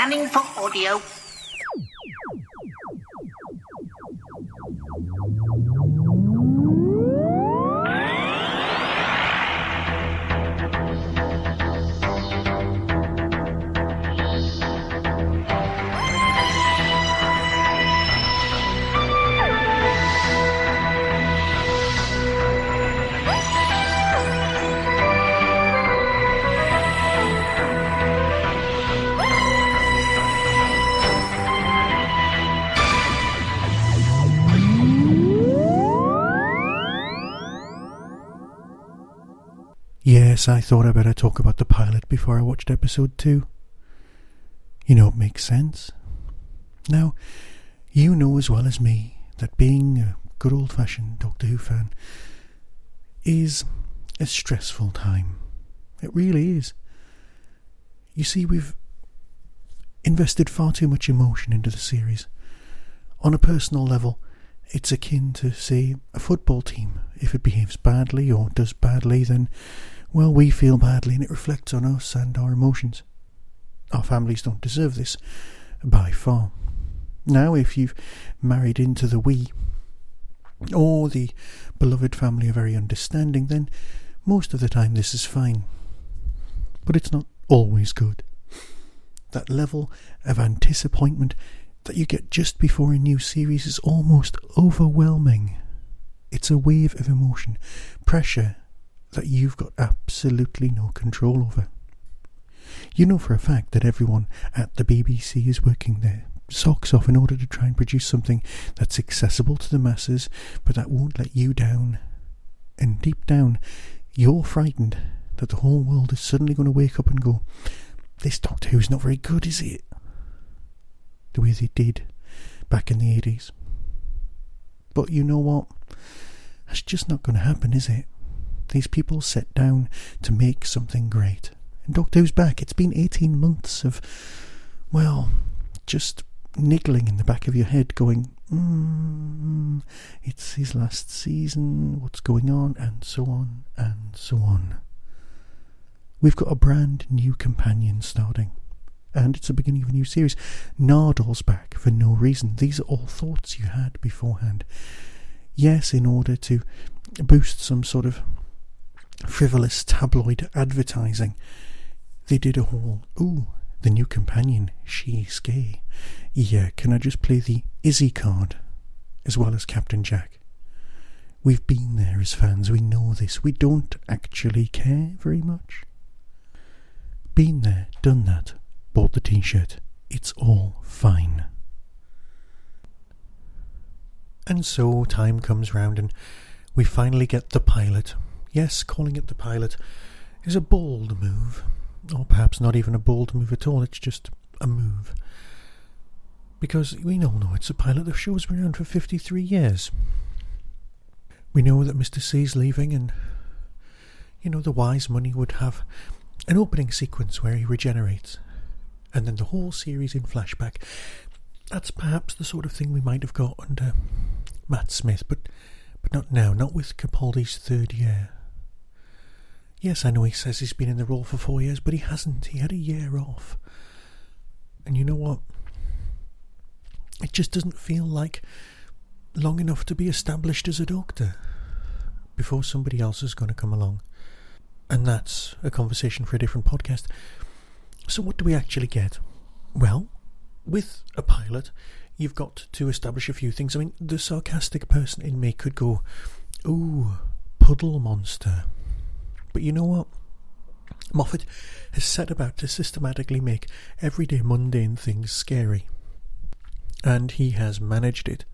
Scanning for audio. Yes, I thought I better talk about the pilot before I watched episode 2. You know, it makes sense. Now, you know as well as me that being a good old-fashioned Doctor Who fan is a stressful time. It really is. You see, we've invested far too much emotion into the series. On a personal level, it's akin to, say, a football team. If it behaves badly or does badly, then, well, we feel badly and it reflects on us and our emotions. Our families don't deserve this, by far. Now, if you've married into the we, or the beloved family are very understanding, then most of the time this is fine. But it's not always good. That level of anticipation that you get just before a new series is almost overwhelming. It's a wave of emotion, pressure that you've got absolutely no control over. You know for a fact that everyone at the BBC is working their socks off in order to try and produce something that's accessible to the masses, but that won't let you down. And deep down, you're frightened that the whole world is suddenly going to wake up and go, "This Doctor Who's not very good, is it?" The way they did back in the 80s. But you know what? That's just not going to happen, is it? These people sat down to make something great. And Doctor Who's back. It's been 18 months of, well, just niggling in the back of your head going, it's his last season, what's going on, and so on, and so on. We've got a brand new companion starting. And it's the beginning of a new series. Nardole's back for no reason. These are all thoughts you had beforehand. Yes, in order to boost some sort of frivolous tabloid advertising, they did a whole, the new companion, she's gay. Yeah, can I just play the Izzy card as well as Captain Jack? We've been there as fans, we know this. We don't actually care very much. Been there, done that. Bought the t-shirt. It's all fine. And so time comes round and we finally get the pilot. Yes, calling it the pilot is a bold move. Or perhaps not even a bold move at all, it's just a move. Because we all know it's a pilot. The show's been around for 53 years. We know that Mr. C's leaving and, the wise money would have an opening sequence where he regenerates. And then the whole series in flashback. That's perhaps the sort of thing we might have got under Matt Smith, but not now, not with Capaldi's third year. Yes, I know he says he's been in the role for 4 years, but he hasn't. He had a year off. And you know what? It just doesn't feel like long enough to be established as a doctor before somebody else is going to come along. And that's a conversation for a different podcast. So what do we actually get? Well, with a pilot, you've got to establish a few things. I mean, the sarcastic person in me could go, puddle monster. But you know what? Moffat has set about to systematically make everyday mundane things scary. And he has managed it.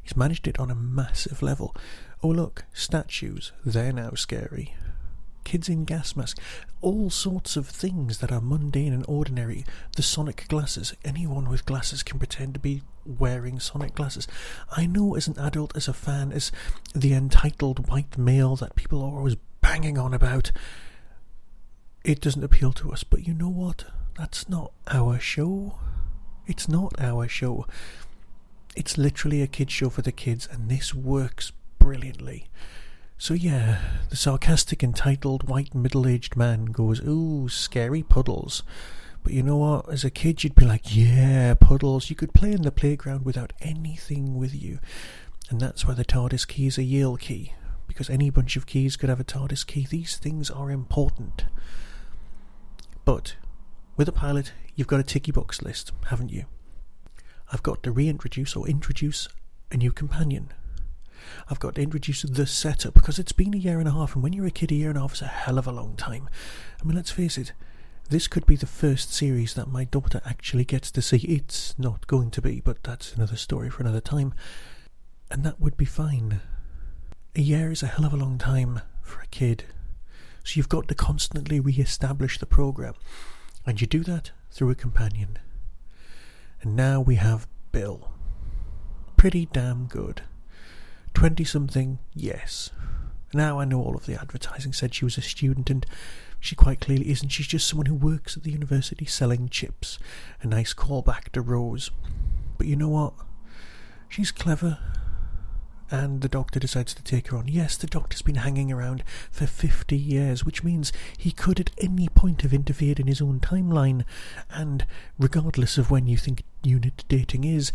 He's managed it on a massive level. Oh look, statues, they're now scary. Kids in gas masks, all sorts of things that are mundane and ordinary. The sonic glasses, anyone with glasses can pretend to be wearing sonic glasses. I know as an adult, as a fan, as the entitled white male that people are always banging on about, it doesn't appeal to us. But you know what? That's not our show. It's not our show. It's literally a kid's show for the kids, and this works brilliantly. So yeah, the sarcastic entitled white middle-aged man goes, "Ooh, scary puddles." But you know what? As a kid, you'd be like, yeah, puddles. You could play in the playground without anything with you. And that's why the TARDIS key is a Yale key. Because any bunch of keys could have a TARDIS key. These things are important. But with a pilot, you've got a ticky box list, haven't you? I've got to reintroduce or introduce a new companion. I've got to introduce the setup, because it's been a year and a half, and when you're a kid, a year and a half is a hell of a long time. I mean, let's face it, this could be the first series that my daughter actually gets to see. It's not going to be, but that's another story for another time. And that would be fine. A year is a hell of a long time for a kid. So you've got to constantly re-establish the program. And you do that through a companion. And now we have Bill. Pretty damn good. 20-something, yes. Now I know all of the advertising said she was a student, and she quite clearly isn't. She's just someone who works at the university selling chips. A nice callback to Rose. But you know what? She's clever. And the Doctor decides to take her on. Yes, the Doctor's been hanging around for 50 years, which means he could at any point have interfered in his own timeline. And regardless of when you think unit dating is,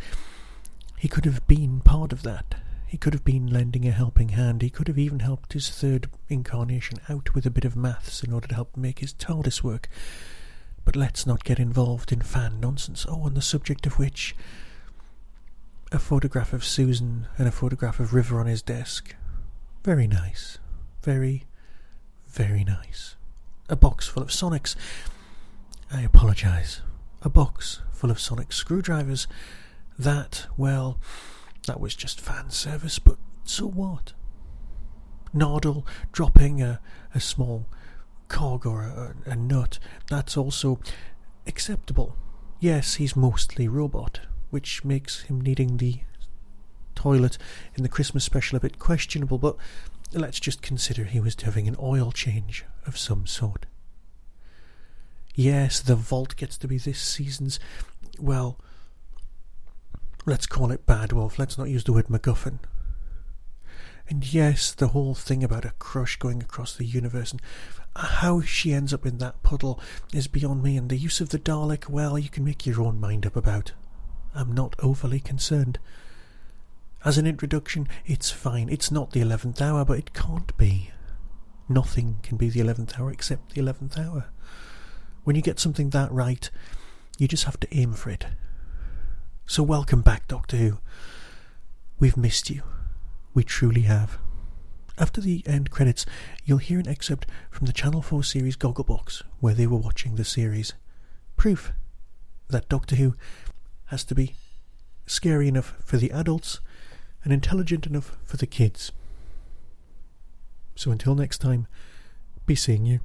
he could have been part of that. He could have been lending a helping hand. He could have even helped his third incarnation out with a bit of maths in order to help make his TARDIS work. But let's not get involved in fan nonsense. Oh, on the subject of which, a photograph of Susan and a photograph of River on his desk. Very nice. Very, very nice. A box full of Sonics. I apologise. A box full of Sonic screwdrivers. That, well, that was just fan service, but so what? Nardole dropping a small cog or a nut, that's also acceptable. Yes, he's mostly robot, which makes him needing the toilet in the Christmas special a bit questionable, but let's just consider he was having an oil change of some sort. Yes, the vault gets to be this season's, well, let's call it Bad Wolf. Let's not use the word MacGuffin. And yes, the whole thing about a crush going across the universe and how she ends up in that puddle is beyond me. And the use of the Dalek, well, you can make your own mind up about. I'm not overly concerned. As an introduction, it's fine. It's not the 11th hour, but it can't be. Nothing can be the 11th hour except the 11th hour. When you get something that right, you just have to aim for it. So welcome back, Doctor Who. We've missed you. We truly have. After the end credits, you'll hear an excerpt from the Channel 4 series Gogglebox, where they were watching the series. Proof that Doctor Who has to be scary enough for the adults and intelligent enough for the kids. So until next time, be seeing you.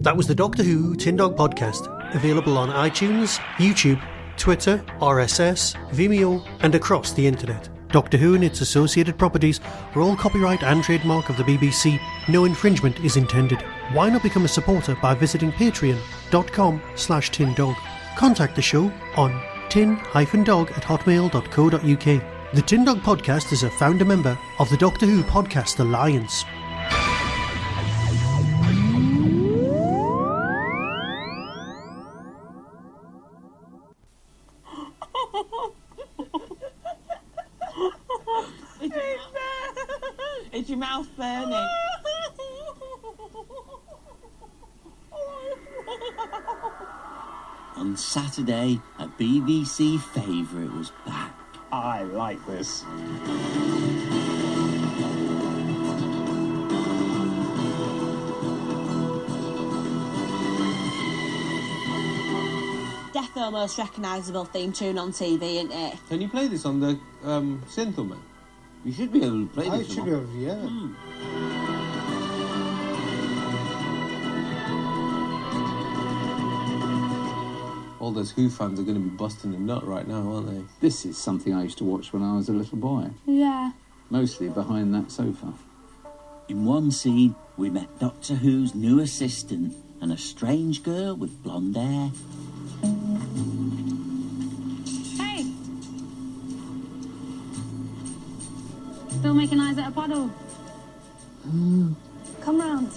That was the Doctor Who Tin Dog Podcast, available on iTunes, YouTube, Twitter, RSS, Vimeo, and across the internet. Doctor Who and its associated properties are all copyright and trademark of the BBC. No infringement is intended. Why not become a supporter by visiting patreon.com/tindog. Contact the show on tin-dog@hotmail.co.uk. The Tin Dog Podcast is a founder member of the Doctor Who Podcast Alliance. Is your mouth burning? On Saturday, a BBC favourite was back. I like this. Death the most recognisable theme tune on TV, isn't it? Can you play this on the synth, man? You should be able to play I this. should be able to, yeah. All those Who fans are going to be busting a nut right now, aren't they? This is something I used to watch when I was a little boy. Yeah. Mostly behind that sofa. In one scene, we met Doctor Who's new assistant and a strange girl with blonde hair. Hey! Still making eyes at a puddle? Come round.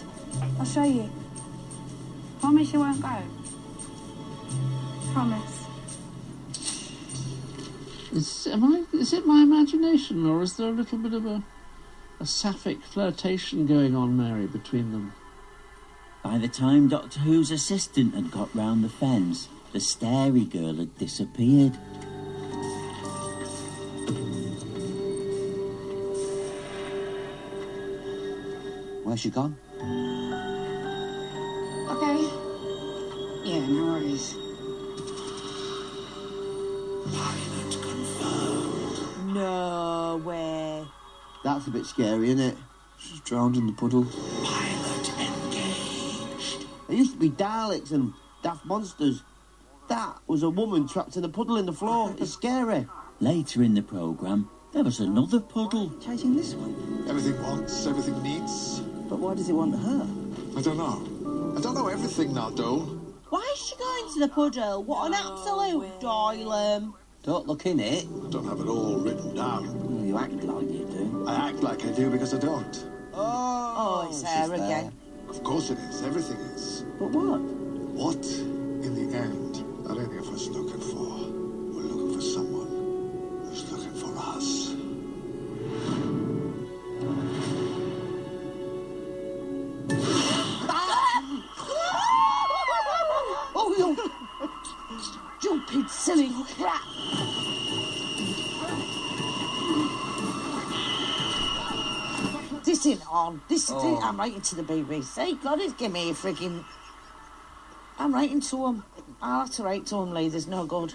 I'll show you. Promise you won't go. Promise. Is it my imagination, or is there a little bit of a sapphic flirtation going on, Mary, between them? By the time Doctor Who's assistant had got round the fence, the starey girl had disappeared. Where's she gone? Okay. Yeah, no worries. No way. That's a bit scary, isn't it? She's drowned in the puddle. There used to be Daleks and daft monsters. That was a woman trapped in a puddle in the floor. It's scary. Later in the programme, there was another puddle. Chasing this one. Everything wants, everything needs. But why does it want her? I don't know. I don't know everything, Nardole. Why is she going to the puddle? What an absolute doylem. Don't look in it. I don't have it all written down. You act like you do. I act like I do because I don't. Oh, it's her she's again. Of course it is. Everything is. But what? What, in the end, are any of us looking for? We're looking for someone who's looking for us. Oh, you stupid, silly crap! This ain't on. This is it. I'm writing to the BBC. God, it's give me a frigging... I'm writing to them. I'll have to write to them, Lee. There's no good.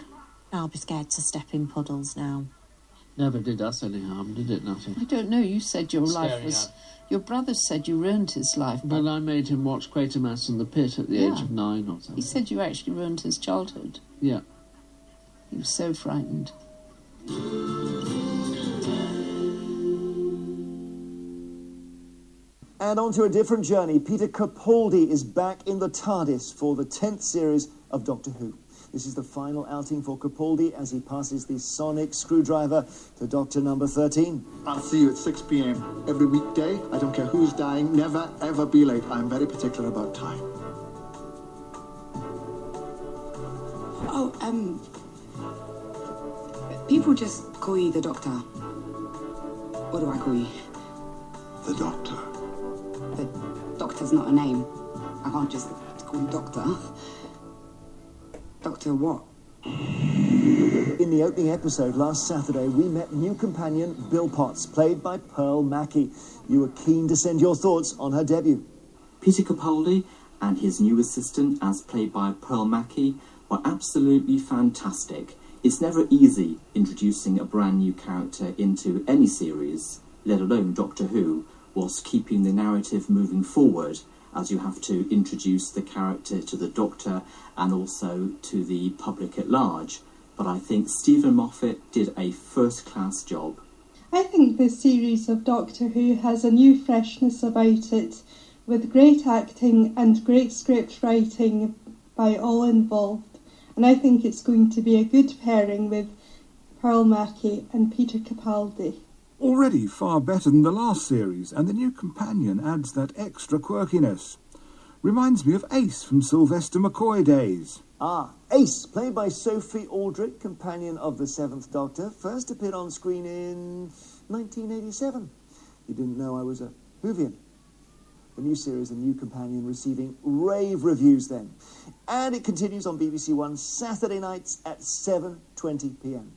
I'll be scared to step in puddles now. Never did us any harm, did it, Natty? I don't know. You said your life was... Your brother said you ruined his life. But I made him watch Quatermass in the Pit at the age of 9 or something. He said you actually ruined his childhood. Yeah. He was so frightened. And on to a different journey. Peter Capaldi is back in the TARDIS for the 10th series of Doctor Who. This is the final outing for Capaldi as he passes the sonic screwdriver to Doctor number 13. I'll see you at 6 p.m. every weekday. I don't care who's dying. Never, ever be late. I'm very particular about time. Oh, people just call you the Doctor. What do I call you? The Doctor. The Doctor's not a name. I can't just call you Doctor. Doctor what? In the opening episode last Saturday, we met new companion Bill Potts, played by Pearl Mackie. You were keen to send your thoughts on her debut. Peter Capaldi and his new assistant, as played by Pearl Mackie, were absolutely fantastic. It's never easy introducing a brand new character into any series, let alone Doctor Who, whilst keeping the narrative moving forward, as you have to introduce the character to the Doctor and also to the public at large. But I think Stephen Moffat did a first-class job. I think this series of Doctor Who has a new freshness about it, with great acting and great script writing by all involved. And I think it's going to be a good pairing with Pearl Mackie and Peter Capaldi. Already far better than the last series, and the new companion adds that extra quirkiness. Reminds me of Ace from Sylvester McCoy days. Ah, Ace, played by Sophie Aldrich, companion of the 7th Doctor, first appeared on screen in 1987. You didn't know I was a Whovian. The new series, The New Companion, receiving rave reviews then. And it continues on BBC One Saturday nights at 7:20 p.m.